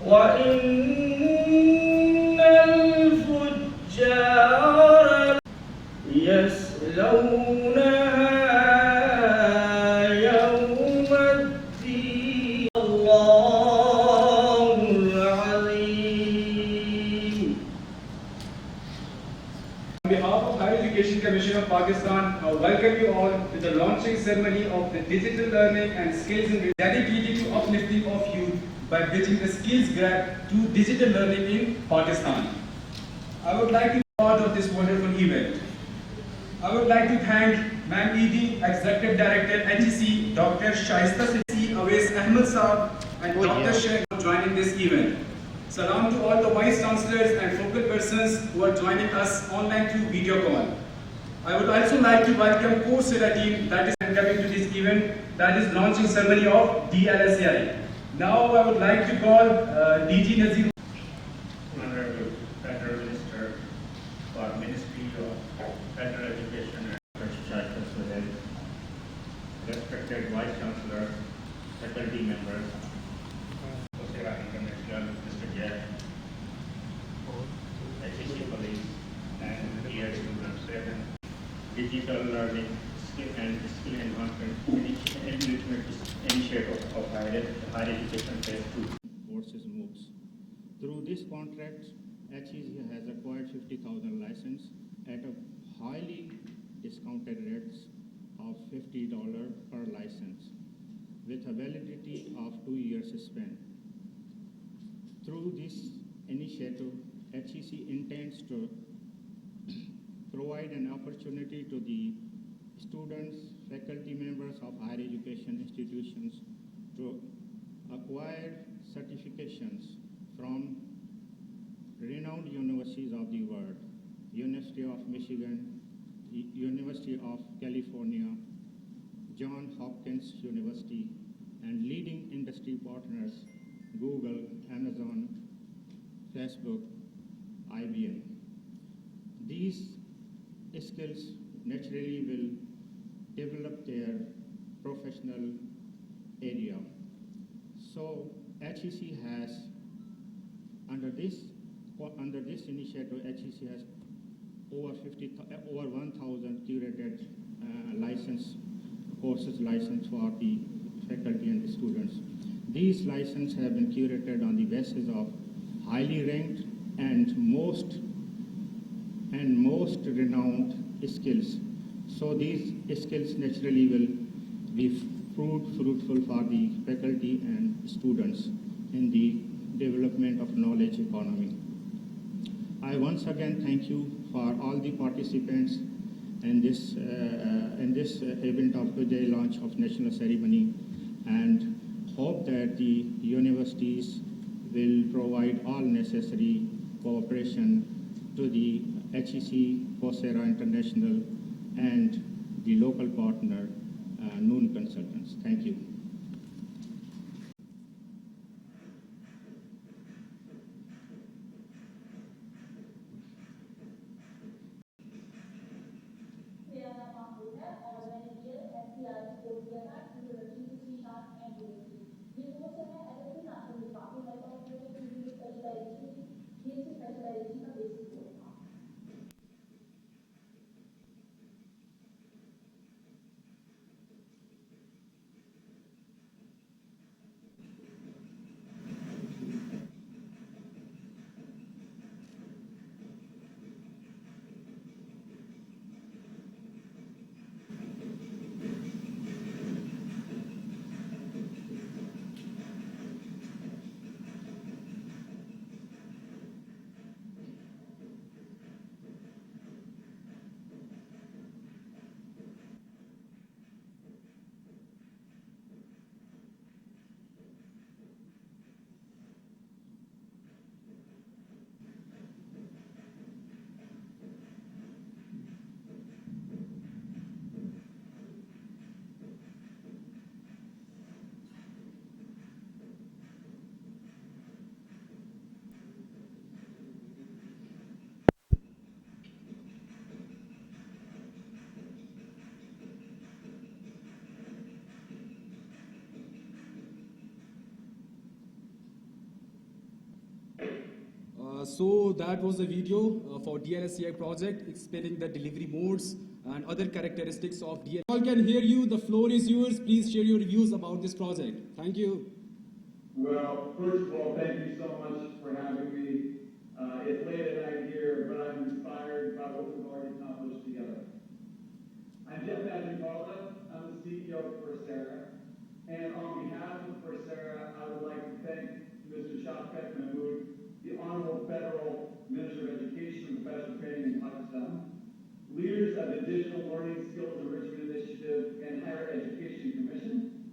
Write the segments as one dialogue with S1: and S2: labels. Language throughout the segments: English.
S1: وإن الفجار يصلونها يوم الدين الله العظيم.
S2: On behalf of Higher Education Commission of Pakistan, I welcome you all to the launching ceremony of the Digital Learning and Skills and dedicated to uplifting of youth by bridging the skills gap to digital learning in Pakistan. I would like to be part of this wonderful event. I would like to thank Ma'am ED, Executive Director HEC, Dr. Shaista Sohail, Ahmed Saab, and Dr. Sheikh for joining this event. Salam to all the Vice Chancellors and focal persons who are joining us online through video call. I would also like to welcome Coursera team that is coming to this event, that is launching ceremony of DLSEI. Now I would like to call DG Nazir.
S3: Honorable Federal Minister for Ministry of Federal Education and Shaista Sohail, respected Vice Chancellors, faculty members, Coursera International, Mr. Jeff, HEC colleagues, and dear students, digital learning and skill enhancement enrichment initiative of higher education phase 2 courses MOOCs. Through this contract, HEC has acquired 50,000 license at a highly discounted rates of $50 per license with a validity of 2 years span. Through this initiative, HEC intends to provide an opportunity to the students, faculty members of higher education institutions to acquire certifications from renowned universities of the world, University of Michigan, University of California, Johns Hopkins University, and leading industry partners, Google, Amazon, Facebook, IBM. These skills naturally will develop their professional area. So HEC has, under this initiative, HEC has over 1,000 curated courses licensed for the faculty and the students. These licenses have been curated on the basis of highly ranked and most renowned skills. So these skills naturally will be fruitful for the faculty and students in the development of knowledge economy. I once again thank you for all the participants in this event of today launch of national ceremony, and hope that the universities will provide all necessary cooperation to the HEC, Coursera International, and the local partner, Noon Consultants. Thank you.
S4: Mahmood है और मैंने DLSEI से course किया था introduction to C# and DLSEI. ये course है LLC नाम से काफी हेल्प ऑपरेटर की स्पेशलाइजेशन की स्पेशलाइजेशन का बेसिक कोर्स था.
S2: So that was the video for DLSEI project explaining the delivery modes and other characteristics of DLSEI. All can hear you. The floor is yours. Please share your views about this project. Thank you.
S5: Well, first of all, thank you so much for having me. It's late at night here, but I'm inspired by what we've already accomplished together. I'm Maggioncalda. I'm the CEO of Coursera. And on behalf of Coursera, I would like to thank Mr. Shafqat Mahmood, the Honorable Federal Minister of Education and Professional Training in Pakistan, leaders of the Digital Learning Skills Enrichment Initiative and Higher Education Commission,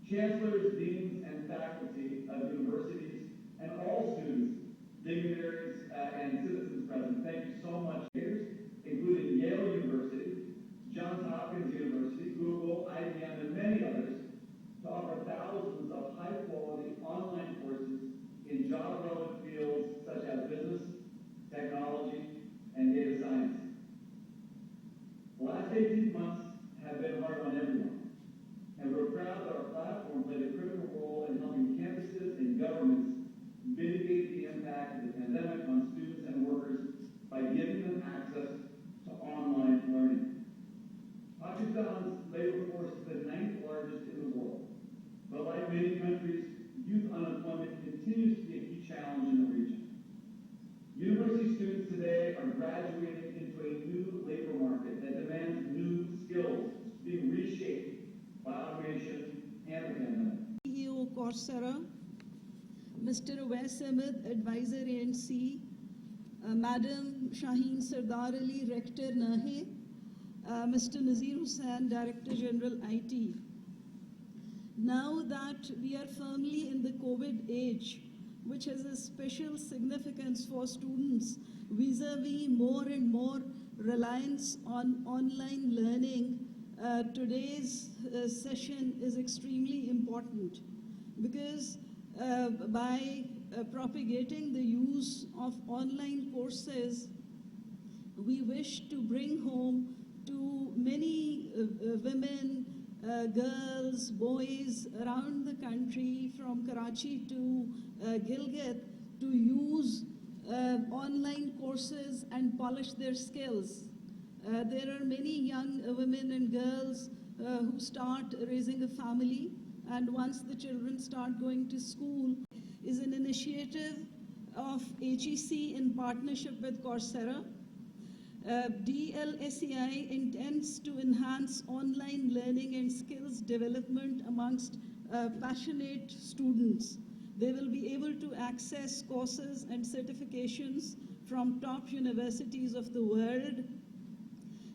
S5: chancellors, deans, and faculty of universities, and all students, dignitaries, and citizens present. Thank you so much, including Yale University, Johns Hopkins University, Google, IBM, and many others, to offer thousands of high-quality online courses in job-relevant fields such as business, technology, and data science. The last 18 months have been hard on everyone, and we're proud that our platform played a critical role in helping campuses and governments mitigate the impact of the pandemic on students and workers by giving them access to online learning. Pakistan's labor force is the 9th largest in the world, but like many countries, youth unemployment continues to be a key challenge in the region. University students today are graduating into a new labor market that demands new skills being reshaped by automation and the pandemic.
S6: CEO Coursera, Mr. Awais Ahmed, Advisor ANC, Madam Shaheen Sardar Ali, Rector Nahe, Mr. Nazir Hussain, Director General IT. Now that we are firmly in the COVID age, which has a special significance for students vis-a-vis more and more reliance on online learning, today's session is extremely important because by propagating the use of online courses, we wish to bring home to many women, girls, boys around the country from Karachi to Gilgit to use online courses and polish their skills. There are many young women and girls who start raising a family, and once the children start going to school, is an initiative of HEC in partnership with Coursera. DLSEI intends to enhance online learning and skills development amongst passionate students. They will be able to access courses and certifications from top universities of the world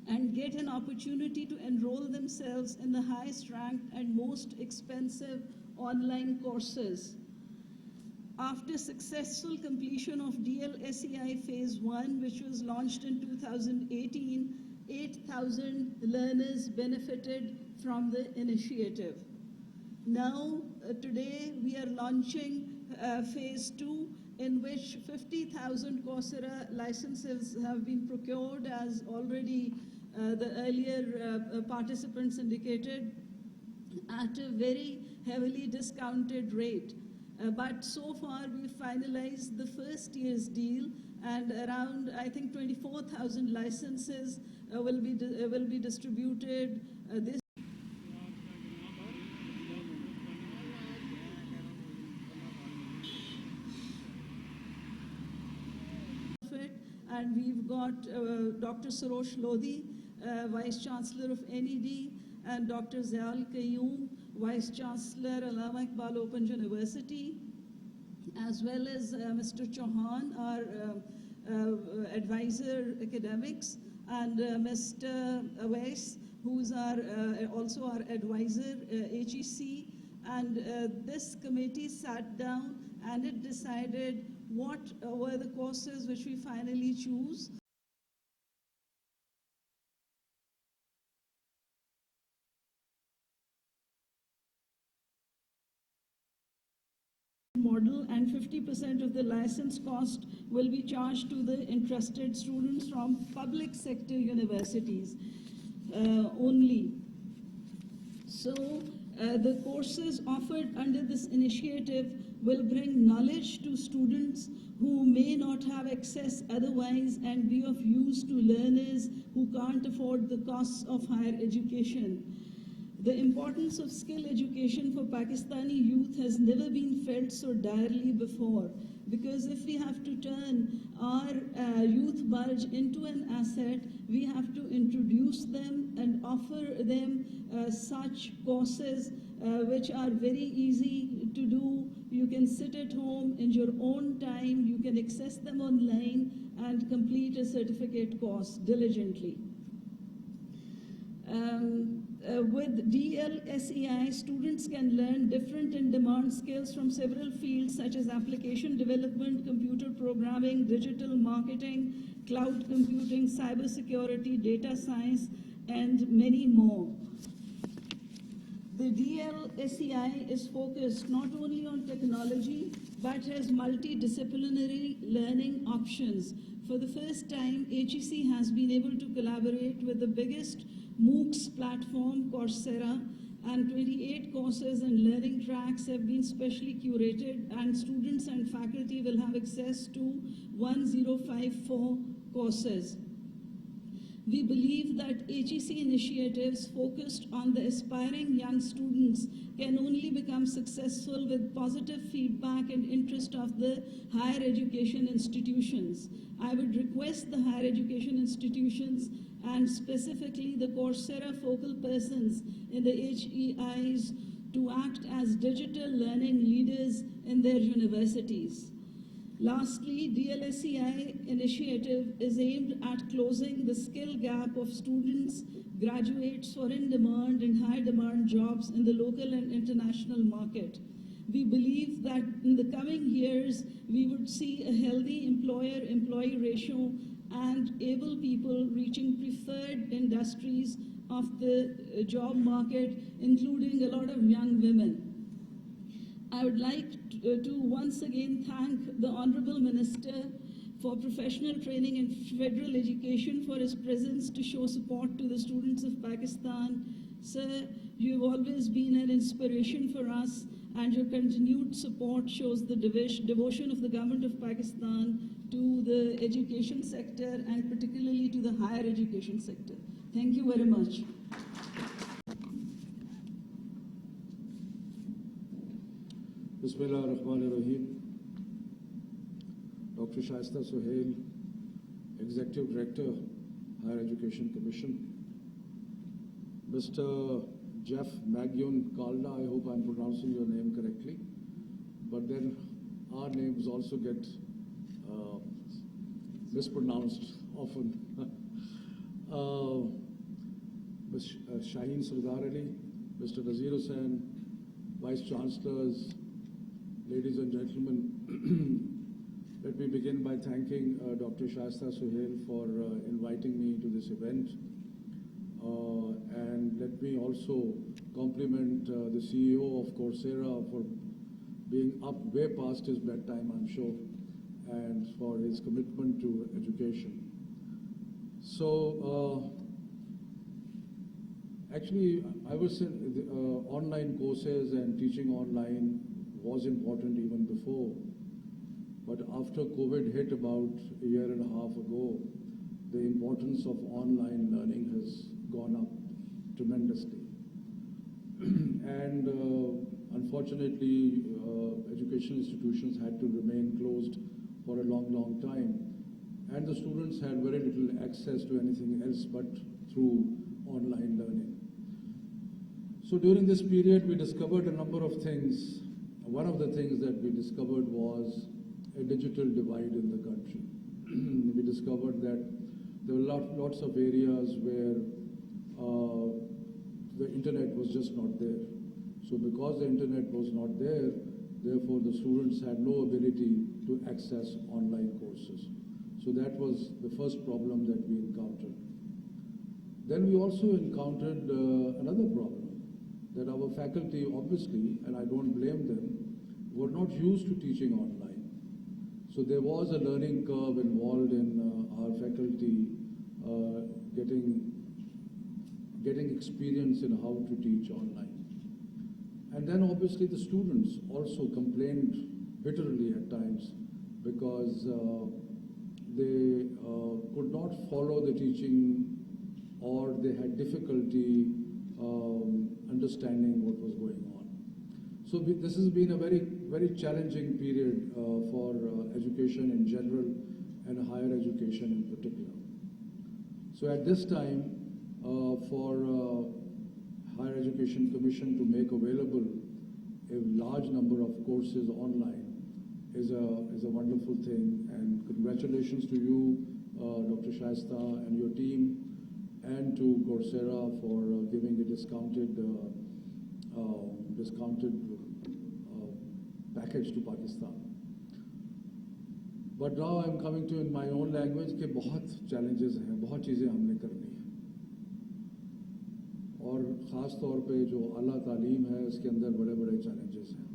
S6: and get an opportunity to enroll themselves in the highest ranked and most expensive online courses. After successful completion of DLSEI Phase 1, which was launched in 2018, 8,000 learners benefited from the initiative. Now, today, we are launching Phase 2, in which 50,000 Coursera licenses have been procured, as already the earlier participants indicated, at a very heavily discounted rate. But so far, we finalized the first year's deal, and around, I think, 24,000 licenses will be distributed this. And we've got Dr. Sarosh Lodhi, Vice Chancellor of NED, and Dr. Zial Qayyum, Vice Chancellor, Allama Iqbal Open University, as well as Mr. Chauhan, our Advisor Academics, and Mr. Awais, who's also our Advisor HEC. And this committee sat down and it decided what were the courses which we finally choose. Model, and 50% of the license cost will be charged to the interested students from public sector universities only. So The courses offered under this initiative will bring knowledge to students who may not have access otherwise and be of use to learners who can't afford the costs of higher education. The importance of skill education for Pakistani youth has never been felt so direly before, because if we have to turn our youth bulge into an asset, we have to introduce them and offer them such courses which are very easy to do. You can sit at home in your own time, you can access them online and complete a certificate course diligently. With DLSEI, students can learn different in-demand skills from several fields such as application development, computer programming, digital marketing, cloud computing, cybersecurity, data science, and many more. The DLSEI is focused not only on technology, but has multidisciplinary learning options. For the first time, HEC has been able to collaborate with the biggest MOOCs platform, Coursera, and 28 courses and learning tracks have been specially curated, and students and faculty will have access to 1054 courses. We believe that HEC initiatives focused on the aspiring young students can only become successful with positive feedback and interest of the higher education institutions. I would request the higher education institutions and specifically the Coursera focal persons in the HEIs to act as digital learning leaders in their universities. Lastly, DLSEI initiative is aimed at closing the skill gap of students, graduates for in-demand and high-demand jobs in the local and international market. We believe that in the coming years, we would see a healthy employer-employee ratio and able people reaching preferred industries of the job market, including a lot of young women. I would like to once again thank the Honorable Minister for Professional Training and Federal Education for his presence to show support to the students of Pakistan. Sir, you've always been an inspiration for us, and your continued support shows the devotion of the government of Pakistan to the education sector and particularly to the higher education sector. Thank you very much.
S7: Bismillah ar-Rahman ar-Rahim. Dr. Shaista Sohail, Executive Director, Higher Education Commission. Mr. Jeff Maggioncalda, I hope I'm pronouncing your name correctly, but then our names also get mispronounced often. Ms. Shaheen Sardarali, Mr. Nazir Hussain, Vice Chancellors, ladies and gentlemen, let me begin by thanking Dr. Shaista Sohail for inviting me to this event. And let me also compliment the CEO of Coursera for being up way past his bedtime, I'm sure, and for his commitment to education. So, actually, I was saying the online courses and teaching online was important even before. But after COVID hit about a year and a half ago, the importance of online learning has gone up tremendously. And unfortunately, education institutions had to remain closed for a long, long time. And the students had very little access to anything else but through online learning. So during this period, we discovered a number of things. One of the things that we discovered was a digital divide in the country. We discovered that there were lots of areas where the internet was just not there. So because the internet was not there, therefore the students had no ability to access online courses. So that was the first problem that we encountered. Then we also encountered another problem, that our faculty, obviously, and I don't blame them, were not used to teaching online. So there was a learning curve involved in our faculty getting experience in how to teach online. And then obviously the students also complained bitterly at times because they could not follow the teaching, or they had difficulty understanding what was going on. So this has been a very, very challenging period for education in general and higher education in particular. So at this time, for Higher Education Commission to make available a large number of courses online is a wonderful thing, and congratulations to you, Dr. Shaista, and your team, and to Coursera for giving a discounted package to Pakistan. But now I'm coming to in my own language कि बहुत challenges हैं, बहुत चीज़ें हमने करनी है, और ख़ास तौर पे जो आला तालीम है उसके अंदर बड़े बड़े challenges हैं,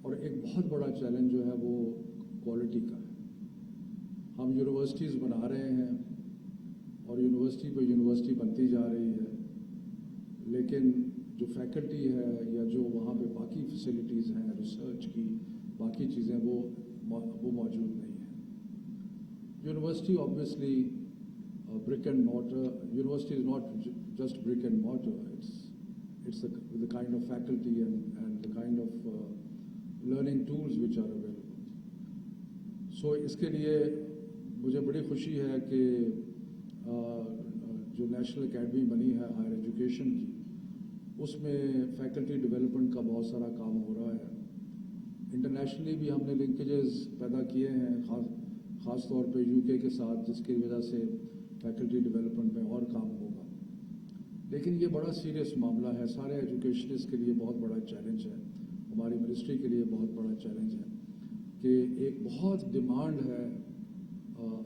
S7: और एक बहुत बड़ा challenge जो है वो quality का है. हम यूनिवर्सिटीज़ बना रहे हैं और यूनिवर्सिटी पे यूनिवर्सिटी बनती जा रही है, लेकिन जो फैकल्टी है या जो वहाँ पे बाकी फैसिलिटीज़ हैं रिसर्च की, बाकी चीज़ें वो मौजूद नहीं है. University obviously brick and mortar. University is not just brick and mortar. It's the kind of faculty and the kind of learning tools which are available. So इसके लिए मुझे बड़ी खुशी है कि जो नेशनल एकेडमी बनी है हायर एजुकेशन की, उसमें फैकल्टी डेवलपमेंट का बहुत सारा काम हो रहा है. इंटरनेशनली भी हमने लिंकेजेस पैदा किए हैं, ख़ास तौर पे यूके के साथ, जिसकी वजह से फैकल्टी डेवलपमेंट में और काम होगा. लेकिन ये बड़ा सीरियस मामला है, सारे एजुकेशनिस्ट के लिए बहुत बड़ा चैलेंज है, हमारी मिनिस्ट्री के लिए बहुत बड़ा चैलेंज है कि एक बहुत डिमांड है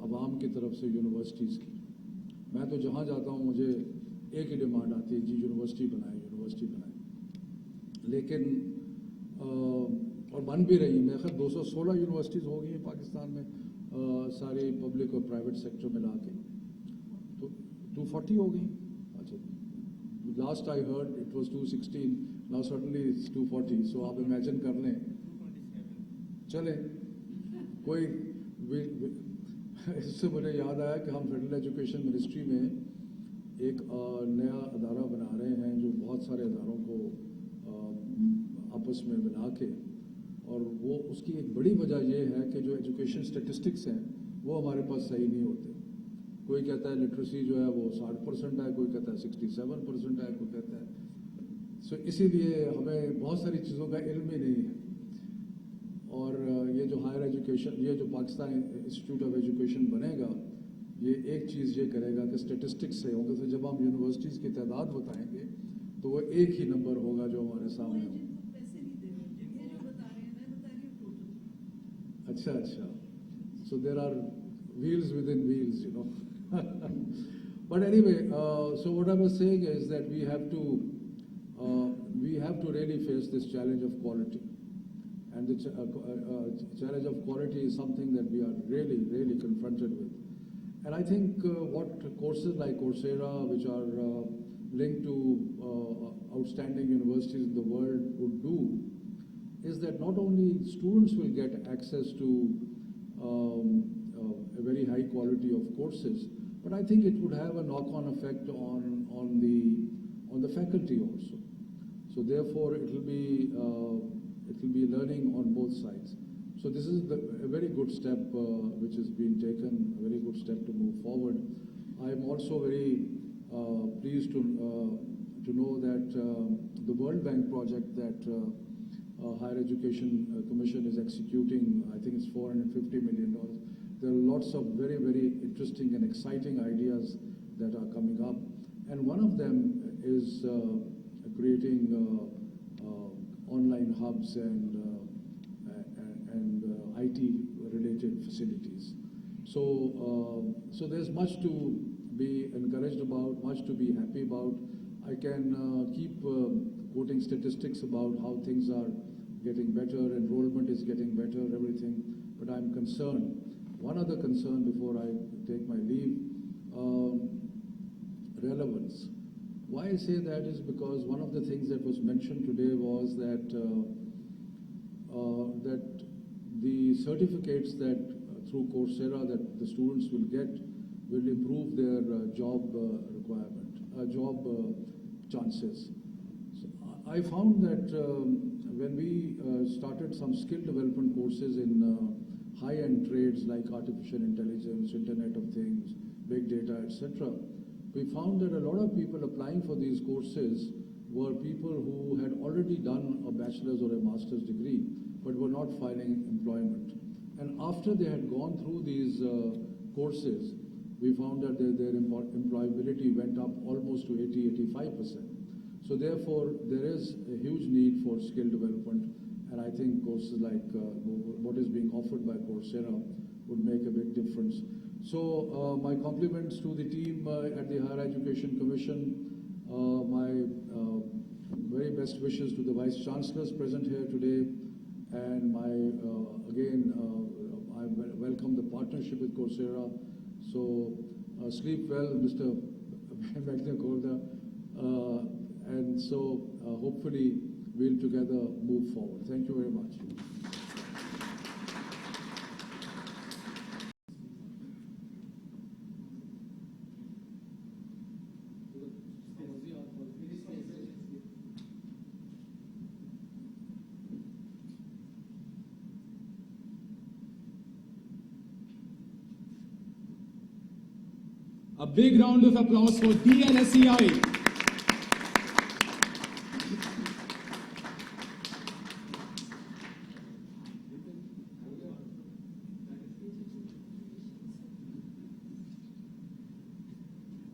S7: आवाम की तरफ से यूनिवर्सिटीज़ की. मैं तो जहाँ जाता हूँ मुझे एक ही डिमांड आती है, जी यूनिवर्सिटी बनाए, यूनिवर्सिटी बनाए. लेकिन और बन भी रही है. मेरे ख्याल 216 यूनिवर्सिटीज़ हो गई हैं पाकिस्तान में, सारे पब्लिक और प्राइवेट सेक्टर मिला के, तो 240 हो गई. अच्छा, last I heard it was 216, now suddenly it's 240. सो आप इमेजिन कर लें. चले कोई इससे मुझे याद आया कि हम फेडरल एजुकेशन मिनिस्ट्री में एक नया अदारा बना रहे हैं जो बहुत सारे अदारों को आपस में मिला के, और वो उसकी एक बड़ी वजह ये है कि जो एजुकेशन स्टेटिस्टिक्स हैं वो हमारे पास सही नहीं होते. कोई कहता है लिटरेसी जो है वो 60% है, कोई कहता है 67% है, कोई कहता है. सो इसीलिए हमें बहुत सारी चीज़ों का इल्म ही नहीं है. और ये जो हायर एजुकेशन, ये जो पाकिस्तान इंस्टीट्यूट ऑफ एजुकेशन बनेगा, ये एक चीज़ ये करेगा कि स्टेटिस्टिक्स से होगा. तो जब हम यूनिवर्सिटीज़ की तादाद बताएंगे तो वो एक ही नंबर होगा जो हमारे सामने होगा. अच्छा अच्छा. So there are wheels within wheels, you know. But anyway, so what I was saying is that we have to really face this challenge of quality, and the challenge of quality is something that we are really, really confronted with. And I think what courses like Coursera, which are linked to outstanding universities in the world, would do is that not only students will get access to a very high quality of courses, but I think it would have a knock-on effect on the faculty also. So therefore, it will be learning on both sides. So this is a very good step which has been taken, a very good step to move forward. I am also very pleased to know that the World Bank project that Higher Education Commission is executing, I think it's $450 million. There are lots of very, very interesting and exciting ideas that are coming up. And one of them is creating online hubs and IT-related facilities. So there's much to be encouraged about, much to be happy about. I can keep quoting statistics about how things are getting better, enrollment is getting better, everything, but I'm concerned. One other concern before I take my leave, relevance. Why I say that is because one of the things that was mentioned today was that that the certificates that through Coursera that the students will get will improve their job chances. So I found that when we started some skill development courses in high-end trades like artificial intelligence, Internet of Things, big data, etc., we found that a lot of people applying for these courses were people who had already done a bachelor's or a master's degree but were not finding employment. And after they had gone through these courses, we found that their employability went up almost to 80–85%. So therefore, there is a huge need for skill development, and I think courses like what is being offered by Coursera would make a big difference. So my compliments to the team at the Higher Education Commission, my very best wishes to the Vice Chancellors present here today, and my I welcome the partnership with Coursera. So sleep well, Mr. Maggioncalda, and so hopefully we'll together move forward. Thank you very much.
S2: A big round of applause for DLSEI.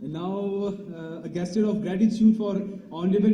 S2: And now a gesture of gratitude for Honorable